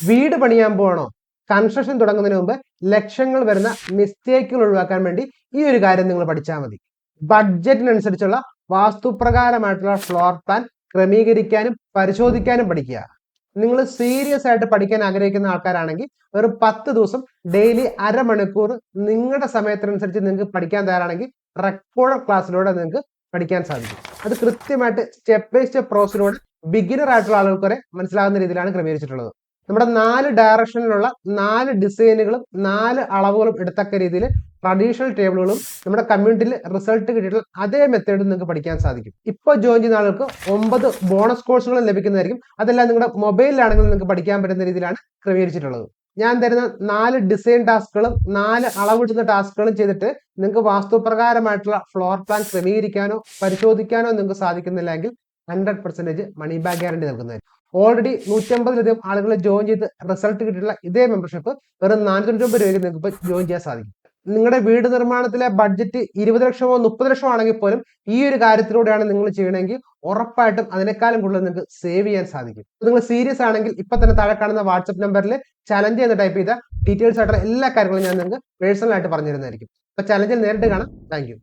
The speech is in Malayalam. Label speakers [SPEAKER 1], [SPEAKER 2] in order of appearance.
[SPEAKER 1] വീട് പണിയാൻ പോകണോ? കൺസ്ട്രക്ഷൻ തുടങ്ങുന്നതിന് മുമ്പ് ലക്ഷങ്ങൾ വരുന്ന മിസ്റ്റേക്കുകൾ ഒഴിവാക്കാൻ വേണ്ടി ഈ ഒരു കാര്യം നിങ്ങൾ പഠിച്ചാൽ മതി. ബഡ്ജറ്റിനനുസരിച്ചുള്ള വാസ്തുപ്രകാരമായിട്ടുള്ള ഫ്ലോർ പ്ലാൻ ക്രമീകരിക്കാനും പരിശോധിക്കാനും പഠിക്കുക. നിങ്ങൾ സീരിയസ് ആയിട്ട് പഠിക്കാൻ ആഗ്രഹിക്കുന്ന ആൾക്കാരാണെങ്കിൽ ഒരു 10 ദിവസം ഡെയിലി അരമണിക്കൂർ നിങ്ങളുടെ സമയത്തിനനുസരിച്ച് നിങ്ങൾക്ക് പഠിക്കാൻ തയ്യാറാണെങ്കിൽ റെക്കോർഡഡ് ക്ലാസ്സിലൂടെ നിങ്ങൾക്ക് പഠിക്കാൻ സാധിക്കും. അത് കൃത്യമായിട്ട് സ്റ്റെപ്പ് ബൈ സ്റ്റെപ്പ് പ്രോസസ്സിലൂടെ ബിഗിനർ ആയിട്ടുള്ള ആളുകൾക്ക് വരെ മനസ്സിലാകുന്ന രീതിയിലാണ് ക്രമീകരിച്ചിട്ടുള്ളത്. നമ്മുടെ 4 ഡയറക്ഷനിലുള്ള 4 ഡിസൈനുകളും 4 അളവുകളും എടുത്തക്ക രീതിയിൽ ട്രഡീഷണൽ ടേബിളുകളും നമ്മുടെ കമ്മ്യൂണിറ്റിയിൽ റിസൾട്ട് കിട്ടിയിട്ടുള്ള അതേ മെത്തേഡ് നിങ്ങൾക്ക് പഠിക്കാൻ സാധിക്കും. ഇപ്പോൾ ജോയിൻ ചെയ്യുന്ന ആളുകൾക്ക് 9 ബോണസ് കോഴ്സുകളും ലഭിക്കുന്നതായിരിക്കും. അതെല്ലാം നിങ്ങളുടെ മൊബൈലിലാണെങ്കിൽ നിങ്ങൾക്ക് പഠിക്കാൻ പറ്റുന്ന രീതിയിലാണ് ക്രമീകരിച്ചിട്ടുള്ളത്. ഞാൻ തരുന്ന 4 ഡിസൈൻ ടാസ്കുകളും 4 അളവിടുന്ന ടാസ്കുകളും ചെയ്തിട്ട് നിങ്ങൾക്ക് വാസ്തുപ്രകാരമായിട്ടുള്ള ഫ്ലോർ പ്ലാൻ ക്രമീകരിക്കാനോ പരിശോധിക്കാനോ നിങ്ങൾക്ക് സാധിക്കുന്നില്ലെങ്കിൽ 100% മണി ബാക്ക് ഗ്യാരണ്ടി നൽകുന്നതായിരിക്കും. ഓൾറെഡി 150ലധികം ആളുകൾ ജോയിൻ ചെയ്ത് റിസൾട്ട് കിട്ടിയിട്ടുള്ള ഇതേ മെമ്പർഷിപ്പ് വെറും 450 രൂപയ്ക്ക് നിങ്ങൾക്ക് ഇപ്പോൾ ജോയിൻ ചെയ്യാൻ സാധിക്കും. നിങ്ങളുടെ വീട് നിർമ്മാണത്തിലെ ബഡ്ജറ്റ് 20 ലക്ഷമോ 30 ലക്ഷമോ ആണെങ്കിൽ പോലും ഈ ഒരു കാര്യത്തിലൂടെയാണ് നിങ്ങൾ ചെയ്യണമെങ്കിൽ ഉറപ്പായിട്ടും അതിനേക്കാളും കൂടുതൽ നിങ്ങൾക്ക് സേവ് ചെയ്യാൻ സാധിക്കും. നിങ്ങൾ സീരിയസ് ആണെങ്കിൽ ഇപ്പൊ തന്നെ താഴെ കാണുന്ന വാട്സ്ആപ്പ് നമ്പറിൽ ചലഞ്ച് എന്ന് ടൈപ്പ് ചെയ്ത ഡീറ്റെയിൽസ് ആയിട്ടുള്ള എല്ലാ കാര്യങ്ങളും ഞാൻ നിങ്ങൾക്ക് പേഴ്സണൽ ആയിട്ട് പറഞ്ഞു തരുന്നതായിരിക്കും. അപ്പൊ ചലഞ്ചിൽ നേരിട്ട് കാണാം. താങ്ക്